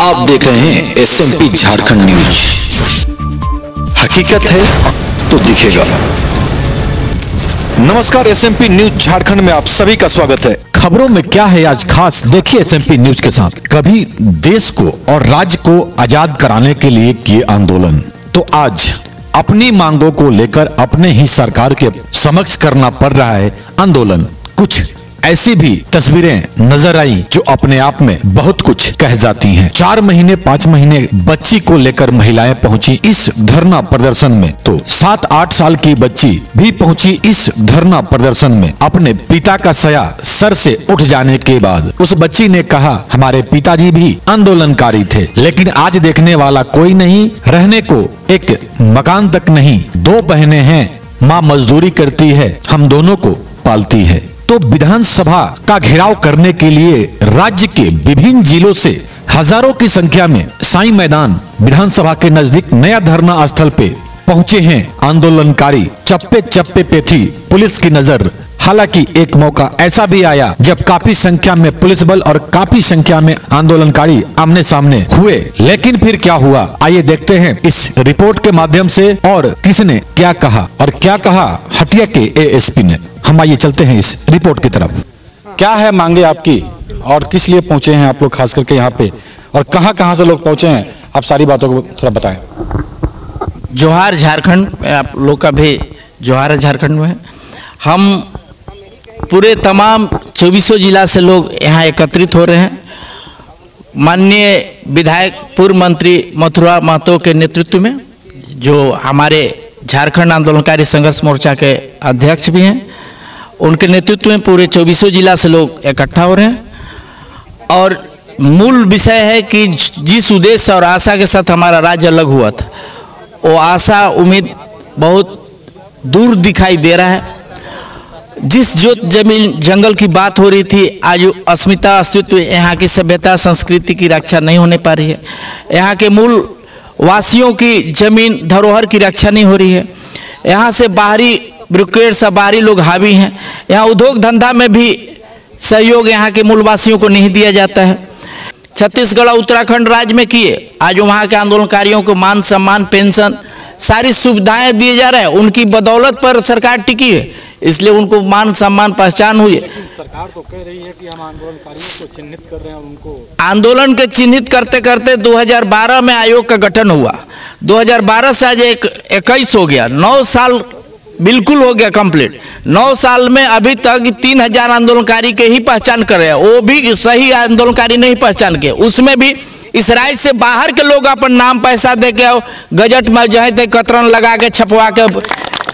आप देख रहे हैं SMP झारखंड न्यूज। हकीकत है तो दिखेगा। नमस्कार, SMP न्यूज झारखंड में आप सभी का स्वागत है। खबरों में क्या है आज खास, देखिए SMP न्यूज के साथ। कभी देश को और राज्य को आजाद कराने के लिए किए आंदोलन, तो आज अपनी मांगों को लेकर अपने ही सरकार के समक्ष करना पड़ रहा है आंदोलन। कुछ ऐसी भी तस्वीरें नजर आई जो अपने आप में बहुत कुछ कह जाती हैं। 4 महीने 5 महीने बच्ची को लेकर महिलाएं पहुंची इस धरना प्रदर्शन में, तो 7-8 साल की बच्ची भी पहुंची इस धरना प्रदर्शन में। अपने पिता का साया सर से उठ जाने के बाद उस बच्ची ने कहा, हमारे पिताजी भी आंदोलनकारी थे, लेकिन आज देखने वाला कोई नहीं, रहने को एक मकान तक नहीं, 2 बहनें हैं, माँ मजदूरी करती है, हम दोनों को पालती है। तो विधानसभा का घेराव करने के लिए राज्य के विभिन्न जिलों से हजारों की संख्या में साई मैदान विधानसभा के नजदीक नया धरना स्थल पे पहुंचे हैं आंदोलनकारी। चप्पे चप्पे पे थी पुलिस की नजर। हालांकि एक मौका ऐसा भी आया जब काफी संख्या में पुलिस बल और काफी संख्या में आंदोलनकारी आमने सामने हुए, लेकिन फिर क्या हुआ, आइए देखते हैं इस रिपोर्ट के माध्यम से और किसने क्या कहा और क्या कहा हटिया के ASP ने। हम आइए चलते हैं इस रिपोर्ट की तरफ। क्या है मांगे आपकी और किस लिए पहुंचे हैं आप लोग खास करके यहाँ पे, और कहाँ से लोग पहुंचे हैं, आप सारी बातों को थोड़ा बताएं। जोहार झारखंड में, आप लोग का भी जोहार है झारखंड में। हम पूरे तमाम 24 जिला से लोग यहाँ एकत्रित हो रहे हैं। माननीय विधायक पूर्व मंत्री मथुरा महतो के नेतृत्व में, जो हमारे झारखंड आंदोलनकारी संघर्ष मोर्चा के अध्यक्ष भी हैं, उनके नेतृत्व में पूरे 24 जिला से लोग इकट्ठा हो रहे हैं। और मूल विषय है कि जिस उद्देश्य और आशा के साथ हमारा राज्य अलग हुआ था, वो आशा उम्मीद बहुत दूर दिखाई दे रहा है। जिस जो जमीन जंगल की बात हो रही थी, आज अस्मिता अस्तित्व, यहाँ की सभ्यता संस्कृति की रक्षा नहीं होने पा रही है। यहाँ के मूल वासियों की जमीन धरोहर की रक्षा नहीं हो रही है। यहाँ से बाहरी ब्रोकरेज से बाहरी लोग हावी हैं। यहाँ उद्योग धंधा में भी सहयोग यहाँ के मूलवासियों को नहीं दिया जाता है। छत्तीसगढ़ और उत्तराखंड राज्य में किए, आज वहाँ के आंदोलनकारियों को मान सम्मान, पेंशन, सारी सुविधाएं दिए जा रहे हैं। उनकी बदौलत पर सरकार टिकी है, इसलिए उनको मान सम्मान पहचान हुई है। सरकार तो कह रही है कि हम आंदोलनकारियों को चिन्हित कर रहे हैं और उनको आंदोलन के चिन्हित करते करते 2012 में आयोग का गठन हुआ। 2012 से आज 21 हो गया, 9 साल बिल्कुल हो गया कंप्लीट। 9 साल में अभी तक 3000 आंदोलनकारी के ही पहचान कर रहे हैं, वो भी सही आंदोलनकारी नहीं पहचान के। उसमें भी इस राज्य से बाहर के लोग अपन नाम पैसा दे के गजट में जो है कतरन लगा के छपवा के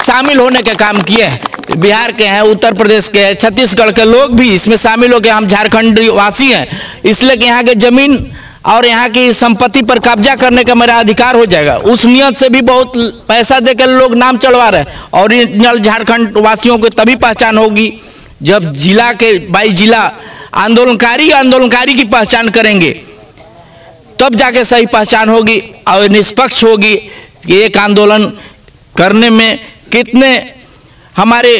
शामिल होने के काम किए हैं। बिहार के हैं, उत्तर प्रदेश के हैं, छत्तीसगढ़ के लोग भी इसमें शामिल हो गए। हम झारखंड वासी हैं, इसलिए कि यहाँ के जमीन और यहाँ की संपत्ति पर कब्जा करने का मेरा अधिकार हो जाएगा। उस नियत से भी बहुत पैसा देकर लोग नाम चढ़वा रहे हैं। ओरिजिनल झारखंड वासियों को तभी पहचान होगी जब जिला के 22 जिला आंदोलनकारी की पहचान करेंगे, तब जाके सही पहचान होगी और निष्पक्ष होगी कि एक आंदोलन करने में कितने हमारे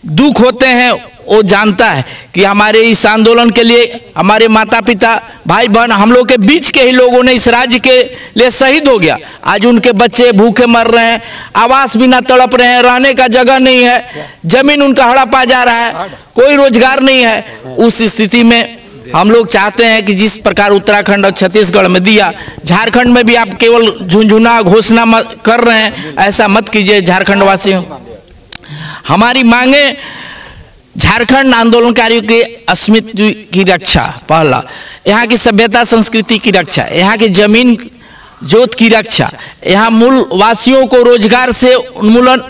दुख होते हैं। वो जानता है कि हमारे इस आंदोलन के लिए हमारे माता पिता, भाई बहन, हम लोग के बीच के ही लोगों ने इस राज्य के लिए शहीद हो गया। आज उनके बच्चे भूखे मर रहे हैं, आवास बिना तड़प रहे हैं, रहने का जगह नहीं है, जमीन उनका हड़पा जा रहा है, कोई रोजगार नहीं है। उस स्थिति में हम लोग चाहते हैं कि जिस प्रकार उत्तराखंड और छत्तीसगढ़ में दिया, झारखंड में भी आप केवल झुंझुना घोषणा कर रहे हैं, ऐसा मत कीजिए झारखंड वासियों। हमारी मांगे झारखंड आंदोलनकारियों के अस्मित्व की रक्षा, पहला यहाँ की सभ्यता संस्कृति की रक्षा, यहाँ की जमीन जोत की रक्षा, यहाँ मूल वासियों को रोजगार से उन्मूलन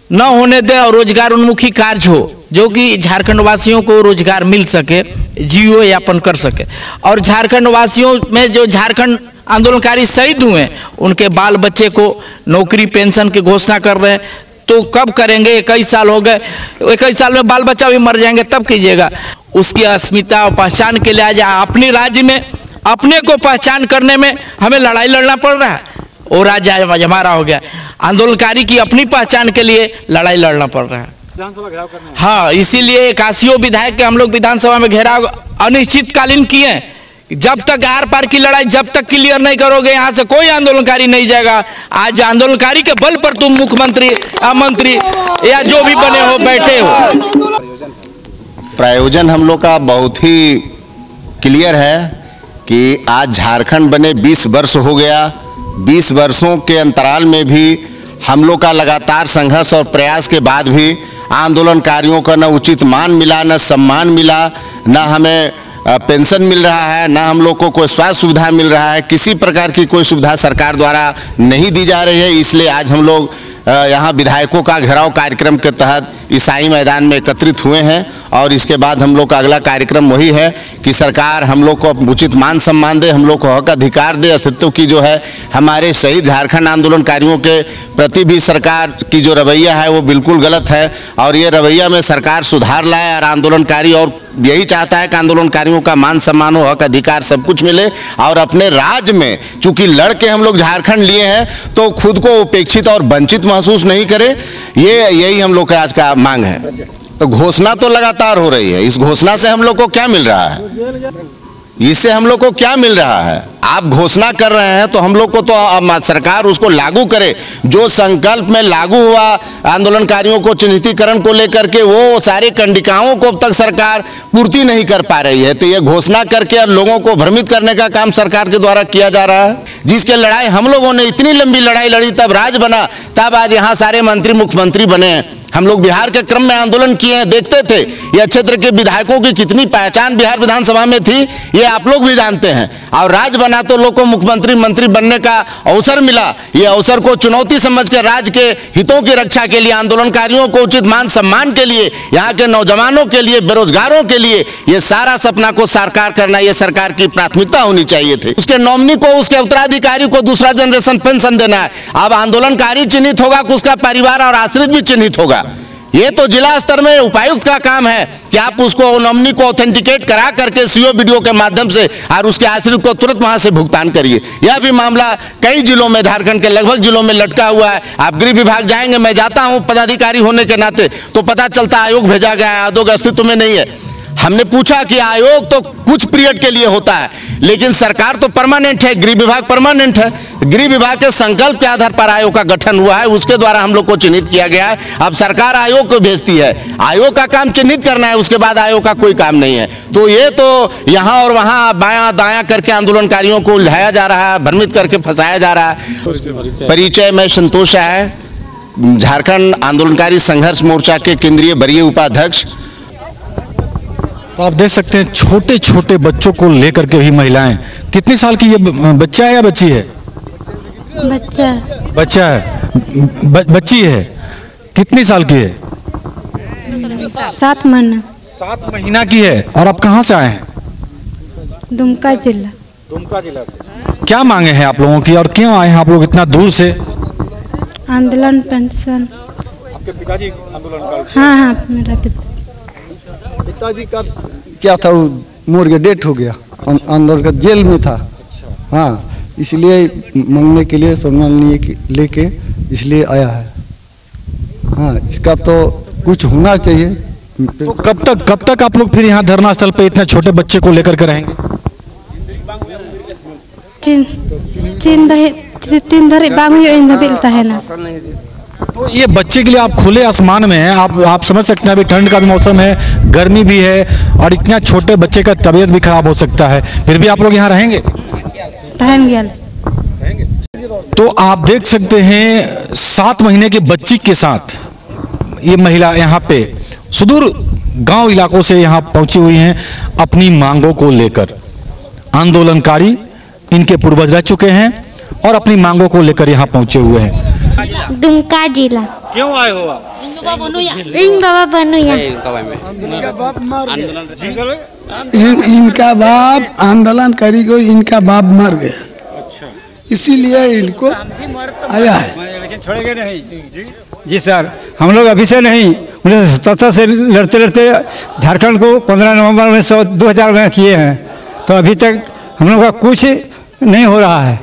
न होने दें और रोजगार उन्मुखी कार्य हो, जो कि झारखंड वासियों को रोजगार मिल सके, जीवन यापन कर सके। और झारखंड वासियों में जो झारखंड आंदोलनकारी शहीद हुए, उनके बाल बच्चे को नौकरी पेंशन की घोषणा कर रहे हैं, तो कब करेंगे? 21 साल हो गए, 21 साल में बाल बच्चा भी मर जाएंगे, तब कीजिएगा। उसकी अस्मिता और पहचान के लिए आज अपने राज्य में अपने को पहचान करने में हमें लड़ाई लड़ना पड़ रहा है। वो राज्य हमारा हो गया, आंदोलनकारी की अपनी पहचान के लिए लड़ाई लड़ना पड़ रहा है। विधानसभा घेराव करना है। हाँ, इसीलिए 81 विधायक के हम लोग विधानसभा में घेराव अनिश्चितकालीन किए जब तक आर पार की लड़ाई जब तक क्लियर नहीं करोगे यहाँ से कोई आंदोलनकारी नहीं जाएगा। आज आंदोलनकारी के बल पर तुम मुख्यमंत्री, मंत्री या जो भी बने हो बैठे हो। प्रायोजन हम लोग का बहुत ही क्लियर है कि आज झारखंड बने 20 वर्ष हो गया। 20 वर्षों के अंतराल में भी हम लोग का लगातार संघर्ष और प्रयास के बाद भी आंदोलनकारियों का न उचित मान मिला, न सम्मान मिला, न हमें पेंशन मिल रहा है, ना हम लोग को कोई स्वास्थ्य सुविधा मिल रहा है। किसी प्रकार की कोई सुविधा सरकार द्वारा नहीं दी जा रही है। इसलिए आज हम लोग यहाँ विधायकों का घेराव कार्यक्रम के तहत ईसाई मैदान में एकत्रित हुए हैं और इसके बाद हम लोग का अगला कार्यक्रम वही है कि सरकार हम लोग को उचित मान सम्मान दे, हम लोग को हक अधिकार दे। अस्तित्व की जो है हमारे शहीद झारखंड आंदोलनकारियों के प्रति भी सरकार की जो रवैया है वो बिल्कुल गलत है और ये रवैया में सरकार सुधार लाए और आंदोलनकारी और यही चाहता है कि आंदोलनकारियों का मान सम्मान हो, हक अधिकार सब कुछ मिले और अपने राज्य में चूंकि लड़के हम लोग झारखंड लिए हैं तो खुद को उपेक्षित और वंचित महसूस नहीं करे। यही हम लोग का आज का मांग है। तो घोषणा तो लगातार हो रही है, इस घोषणा से हम लोग को क्या मिल रहा है? इससे हम लोग को क्या मिल रहा है? आप घोषणा कर रहे हैं तो हम लोग को तो सरकार उसको लागू करे। जो संकल्प में लागू हुआ आंदोलनकारियों को चिन्हितीकरण को लेकर के वो सारे कंडिकाओं को अब तक सरकार पूर्ति नहीं कर पा रही है। तो ये घोषणा करके लोगों को भ्रमित करने का काम सरकार के द्वारा किया जा रहा है, जिसके लड़ाई हम लोगों ने इतनी लंबी लड़ाई लड़ी, तब राज बना, तब आज यहाँ सारे मंत्री मुख्यमंत्री बने हैं। हम लोग बिहार के क्रम में आंदोलन किए हैं, देखते थे यह क्षेत्र के विधायकों की कितनी पहचान बिहार विधानसभा में थी, ये आप लोग भी जानते हैं। और राज बना तो लोग को मुख्यमंत्री मंत्री बनने का अवसर मिला। ये अवसर को चुनौती समझकर राज्य के हितों की रक्षा के लिए, आंदोलनकारियों को उचित मान सम्मान के लिए, यहाँ के नौजवानों के लिए, बेरोजगारों के लिए ये सारा सपना को साकार करना ये सरकार की प्राथमिकता होनी चाहिए थी। उसके नॉमिनी को, उसके उत्तराधिकारी को दूसरा जनरेशन पेंशन देना है। अब आंदोलनकारी चिन्हित होगा, उसका परिवार और आश्रित भी चिन्हित होगा। ये तो जिला स्तर में उपायुक्त का काम है कि आप उसको नॉमिनी को ऑथेंटिकेट करा करके सीओ वीडियो के माध्यम से और उसके आश्रित को तुरंत वहां से भुगतान करिए। यह भी मामला कई जिलों में, झारखंड के लगभग जिलों में लटका हुआ है। आप गृह विभाग जाएंगे, मैं जाता हूं पदाधिकारी होने के नाते, तो पता चलता आयोग भेजा गया है, आयोग अस्तित्व में नहीं है। हमने पूछा कि आयोग तो कुछ पीरियड के लिए होता है, लेकिन सरकार तो परमानेंट है, गृह विभाग परमानेंट है। गृह विभाग के संकल्प के आधार पर आयोग का गठन हुआ है, उसके द्वारा हम लोग को चिन्हित किया गया है। अब सरकार आयोग को भेजती है, आयोग का काम चिन्हित करना है, उसके बाद आयोग का कोई काम नहीं है। तो ये तो यहाँ और वहाँ बायां दायां करके आंदोलनकारियों को उलझाया जा रहा है, भ्रमित करके फंसाया जा रहा है। परिचय में संतोष है, झारखंड आंदोलनकारी संघर्ष मोर्चा के केंद्रीय वरीय उपाध्यक्ष। तो आप देख सकते हैं छोटे छोटे बच्चों को लेकर के भी महिलाएं, कितनी साल की ये बच्चा है या बच्ची है? बच्चा है, बच्ची है। कितनी साल की है? 7 महीना। 7 महीना की है। और आप कहाँ से आए हैं? दुमका जिला। दुमका जिला से। क्या मांगे हैं आप लोगों की और क्यों आए हैं आप लोग इतना दूर से? आंदोलन पेंशन। आपके पिताजी आंदोलन? हाँ, मेरा पिताजी का क्या था, वो मोर के डेथ हो गया, अंदर का जेल में था। हाँ, इसलिए मांगने के लिए सम्मान लेके इसलिए आया है। हाँ, इसका तो कुछ होना चाहिए। तो कब तक आप लोग फिर यहाँ धरना स्थल पे इतने छोटे बच्चे को लेकर के रहेंगे? 3 धरे मिलता है ना। तो ये बच्चे के लिए आप खुले आसमान में हैं, आप समझ सकते हैं अभी ठंड का भी मौसम है, गर्मी भी है और इतना छोटे बच्चे का तबीयत भी खराब हो सकता है, फिर भी आप लोग यहाँ रहेंगे? तो आप देख सकते हैं 7 महीने के बच्ची के साथ ये महिला यहाँ पे सुदूर गांव इलाकों से यहाँ पहुंची हुई हैं अपनी मांगों को लेकर। आंदोलनकारी इनके पूर्वज रह चुके हैं और अपनी मांगों को लेकर यहाँ पहुंचे हुए हैं। दुमका जिला। क्यों आए हो आप? इनका बाप आंदोलन करी को, इनका बाप मर गया। अच्छा। इसीलिए इनको आया है। लेकिन छोड़ेंगे नहीं जी सर, हम लोग अभी से नहीं, 1977 से लड़ते लड़ते झारखंड को 15 नवंबर 2000 में किए हैं, तो अभी तक हम लोग का कुछ नहीं हो रहा है।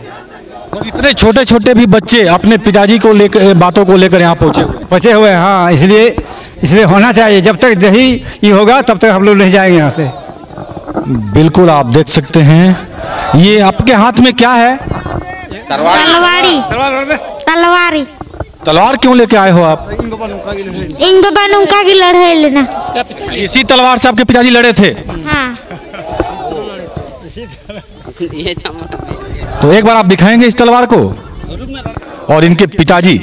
और इतने छोटे छोटे भी बच्चे अपने पिताजी को लेकर, बातों को लेकर यहाँ पहुँचे हुए हैं। हाँ, इसलिए होना चाहिए। जब तक नहीं ये होगा तब तक हम लोग नहीं जाएंगे यहाँ से। बिल्कुल आप देख सकते हैं। ये आपके हाथ में क्या है? तलवारी तलवारी तलवार क्यों लेके आए हो आप? इंगो बनुका की लड़ाई लेना। इसी तलवार से आपके पिताजी लड़े थे? हाँ। तो एक बार आप दिखाएंगे इस तलवार को? और इनके पिताजी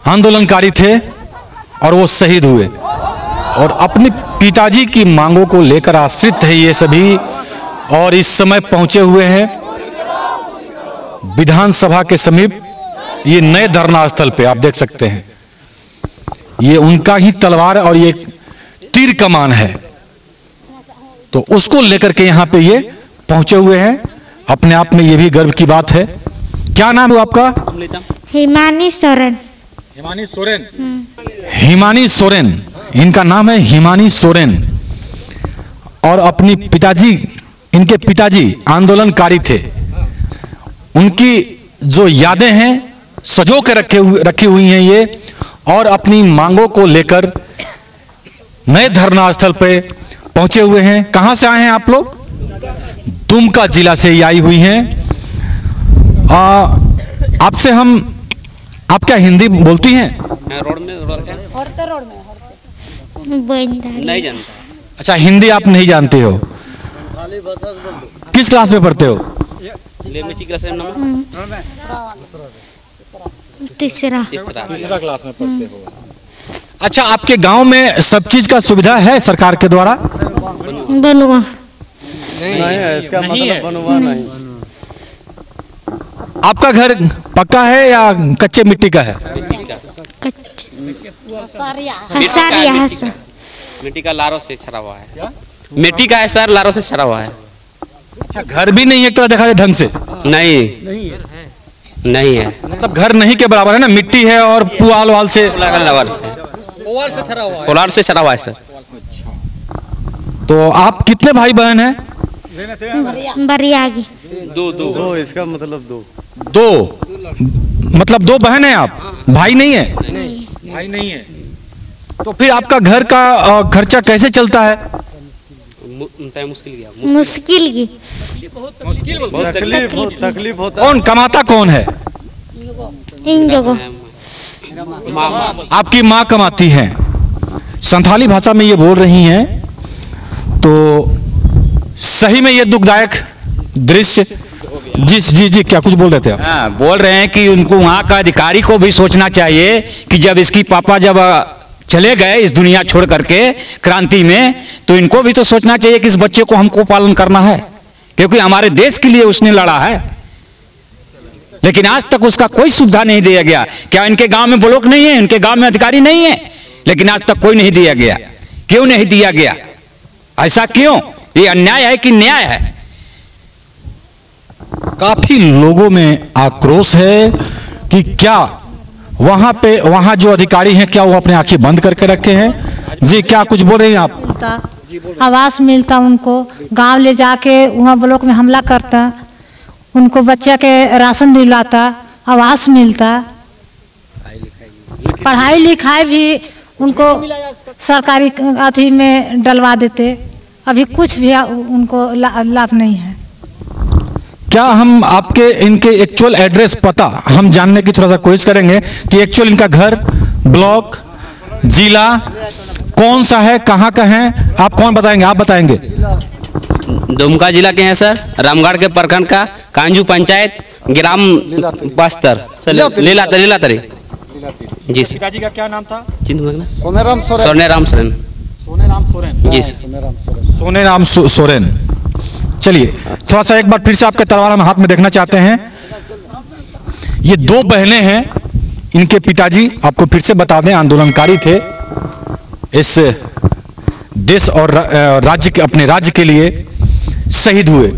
आंदोलनकारी थे और वो शहीद हुए, और अपने पिताजी की मांगों को लेकर आश्रित है ये सभी, और इस समय पहुंचे हुए हैं विधानसभा के समीप, ये नए धरना स्थल पे आप देख सकते हैं। ये उनका ही तलवार और ये तीर कमान है, तो उसको लेकर के यहाँ पे ये पहुंचे हुए हैं। अपने आप में ये भी गर्व की बात है। क्या नाम है आपका? हिमानी सोरेन। हिमानी सोरेन। हिमानी सोरेन, इनका नाम है हिमानी सोरेन। और अपनी पिताजी, इनके पिताजी आंदोलनकारी थे। उनकी जो यादें हैं सजो के रखी हुई हैं ये, और अपनी मांगों को लेकर नए धरना स्थल पे पहुंचे हुए हैं। कहां से आए हैं आप लोग? दुमका जिला से ये आई हुई हैं। आपसे आप क्या हिंदी बोलती हैं? रोड में नहीं जानता। अच्छा, हिंदी आप नहीं जानते हो। किस क्लास में पढ़ते हो? तीसरा क्लास में पढ़ते हो। अच्छा, आपके गांव में सब चीज का सुविधा है सरकार के द्वारा? बनुआ नहीं है, इसका मतलब बनुआ नहीं। आपका घर पक्का है या कच्चे मिट्टी का है? मिट्टी का लारों से छरा हुआ है। मिट्टी का है सर, लारों से छरा हुआ है। अच्छा, घर भी नहीं है एक तरह देखा जाए ढंग से? नहीं है, मतलब घर नहीं के बराबर है ना, मिट्टी है और पुआल वाल से सोलार से छरा हुआ है सर। तो आप कितने भाई बहन हैं? बरियागी दो, इसका मतलब दो, मतलब दो बहन हैं आप, भाई नहीं है? भाई नहीं है। तो फिर आपका घर का खर्चा कैसे चलता है? मुश्किल की तकलीफ होता। कौन कमाता कौन है? इन जगह आपकी माँ कमाती हैं। संथाली भाषा में ये बोल रही हैं। तो सही में ये दुखदायक दृश्य। जी, क्या कुछ बोल रहे थे आप? हाँ, बोल रहे हैं कि उनको वहाँ का अधिकारी को भी सोचना चाहिए कि जब इसकी पापा जब चले गए इस दुनिया छोड़ करके क्रांति में, तो इनको भी तो सोचना चाहिए कि इस बच्चे को हमको पालन करना है, क्योंकि हमारे देश के लिए उसने लड़ा है। लेकिन आज तक उसका कोई सुविधा नहीं दिया गया। क्या इनके गांव में ब्लॉक नहीं है? इनके गांव में अधिकारी नहीं है? लेकिन आज तक कोई नहीं दिया गया। क्यों नहीं दिया गया? ऐसा क्यों? ये अन्याय है कि न्याय है? काफी लोगों में आक्रोश है कि क्या वहां जो अधिकारी हैं क्या वो अपने आंखें बंद करके रखे हैं? जी, क्या कुछ बोल रहे हैं आप? आवास मिलता उनको, गांव ले जाके वहाँ ब्लॉक में हमला करता, उनको बच्चा के राशन दिलाता, आवास मिलता, पढ़ाई लिखाई भी उनको सरकारी अथी में डलवा देते। अभी कुछ भी उनको लाभ नहीं है। क्या हम आपके इनके एक्चुअल एड्रेस पता हम जानने की थोड़ा सा कोशिश करेंगे कि एक्चुअल इनका घर, ब्लॉक, जिला कौन सा है, कहाँ का है? आप कौन बताएंगे? आप बताएंगे। दुमका जिला के हैं सर, रामगढ़ के प्रखंड का कांजू पंचायत, ग्राम बस्तर, लीलातरी। जी सर। पिताजी का क्या नाम था? सोनेराम सोरेन। जी सर, सोनेराम सोरेन। चलिए थोड़ा सा एक बार फिर से आपके तलवार हम हाथ में देखना चाहते हैं। ये दो बहनें हैं। इनके पिताजी आपको फिर से बता दें आंदोलनकारी थे, इस देश और राज्य के अपने राज्य के लिए शहीद हुए।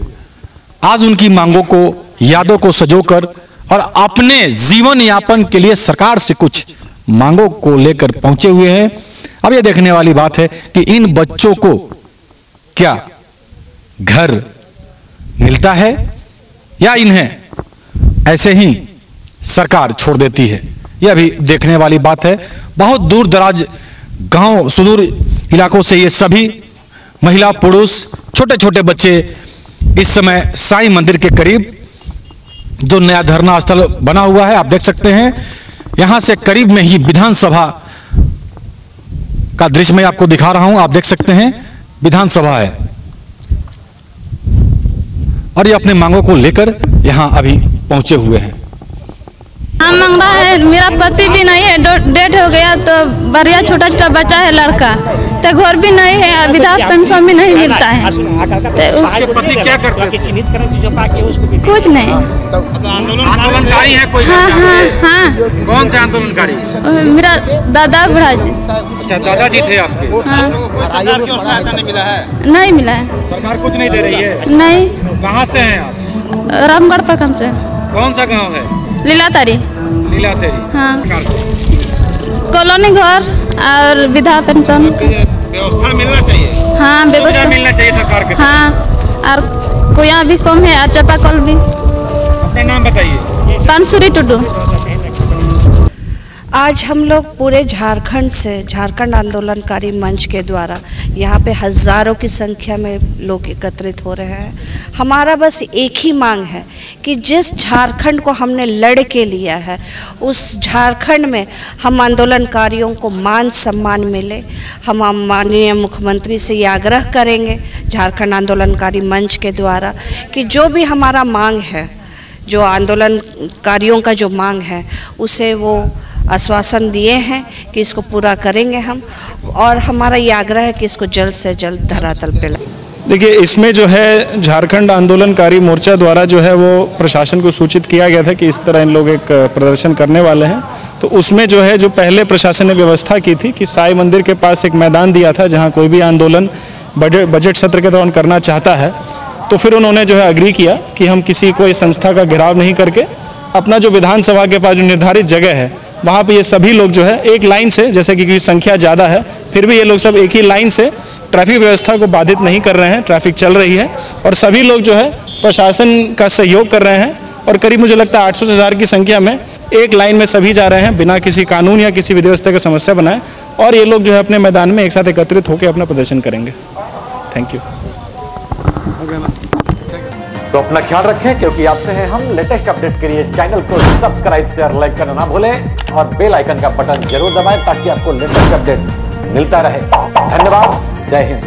आज उनकी मांगों को, यादों को सजोकर और अपने जीवन यापन के लिए सरकार से कुछ मांगों को लेकर पहुंचे हुए हैं। अब यह देखने वाली बात है कि इन बच्चों को क्या घर मिलता है या इन्हें ऐसे ही सरकार छोड़ देती है। यह भी देखने वाली बात है। बहुत दूर दराज गांव, सुदूर इलाकों से ये सभी महिला पुरुष छोटे छोटे बच्चे इस समय साईं मंदिर के करीब जो नया धरना स्थल बना हुआ है, आप देख सकते हैं यहां से करीब में ही विधानसभा का दृश्य मैं आपको दिखा रहा हूं। आप देख सकते हैं विधानसभा है और ये अपने मांगों को लेकर यहां अभी पहुंचे हुए हैं। हाँ, मांग रहा है, मेरा पति भी नहीं है, डेथ हो गया, तो बढ़िया छोटा छोटा बच्चा है लड़का, तो घर भी नहीं है, वृद्धा पेंशन भी नहीं मिलता है। तो आपके पति क्या करते हैं? कुछ नहीं। आंदोलनकारी है कोई? हाँ हाँ हाँ। कौन थे आंदोलनकारी? मेरा दादा बुढ़ा जी। अच्छा, दादाजी थे आपके? हाँ। सरकार की ओर से सहायता नहीं मिला है? नहीं मिला है। सरकार कुछ नहीं दे रही है? नहीं। कहाँ से हैं आप? रामगढ़ प्रखंड से। कौन सा गांव है? लीलातारी। लीलातारी। हाँ। कॉलोनी घर और वृद्धा पेंशन व्यवस्था मिलना चाहिए। हाँ, व्यवस्था मिलना चाहिए सरकार के। हाँ, और कुआं भी कम है और चापाकल भी। अपना नाम बताइए। पानसुरी टुडू। आज हम लोग पूरे झारखंड से, झारखंड आंदोलनकारी मंच के द्वारा यहाँ पे हज़ारों की संख्या में लोग एकत्रित हो रहे हैं। हमारा बस एक ही मांग है कि जिस झारखंड को हमने लड़ के लिया है उस झारखंड में हम आंदोलनकारियों को मान सम्मान मिले। हम माननीय मुख्यमंत्री से ये आग्रह करेंगे झारखंड आंदोलनकारी मंच के द्वारा कि जो भी हमारा मांग है, जो आंदोलनकारियों का जो मांग है, उसे वो आश्वासन दिए हैं कि इसको पूरा करेंगे हम, और हमारा ये आग्रह है कि इसको जल्द से जल्द धरातल पे लाएं। देखिए, इसमें जो है झारखंड आंदोलनकारी मोर्चा द्वारा जो है वो प्रशासन को सूचित किया गया था कि इस तरह इन लोग एक प्रदर्शन करने वाले हैं। तो उसमें जो है जो पहले प्रशासन ने व्यवस्था की थी कि साईं मंदिर के पास एक मैदान दिया था जहाँ कोई भी आंदोलन बजट सत्र के दौरान करना चाहता है, तो फिर उन्होंने जो है अग्री किया कि हम किसी कोई संस्था का घेराव नहीं करके अपना जो विधानसभा के पास जो निर्धारित जगह है वहाँ पे ये सभी लोग जो है एक लाइन से, जैसे कि संख्या ज़्यादा है फिर भी ये लोग सब एक ही लाइन से ट्रैफिक व्यवस्था को बाधित नहीं कर रहे हैं, ट्रैफिक चल रही है और सभी लोग जो है प्रशासन का सहयोग कर रहे हैं और करीब मुझे लगता है 800 से 1000 की संख्या में एक लाइन में सभी जा रहे हैं बिना किसी कानून या किसी विधि व्यवस्था की समस्या बनाए, और ये लोग जो है अपने मैदान में एक साथ एकत्रित होकर अपना प्रदर्शन करेंगे। Thank you. तो अपना ख्याल रखें, क्योंकि आपसे हैं हम। लेटेस्ट अपडेट के लिए चैनल को सब्सक्राइब शेयर लाइक करना ना भूलें और बेल आइकन का बटन जरूर दबाएं ताकि आपको लेटेस्ट अपडेट मिलता रहे। धन्यवाद। जय हिंद।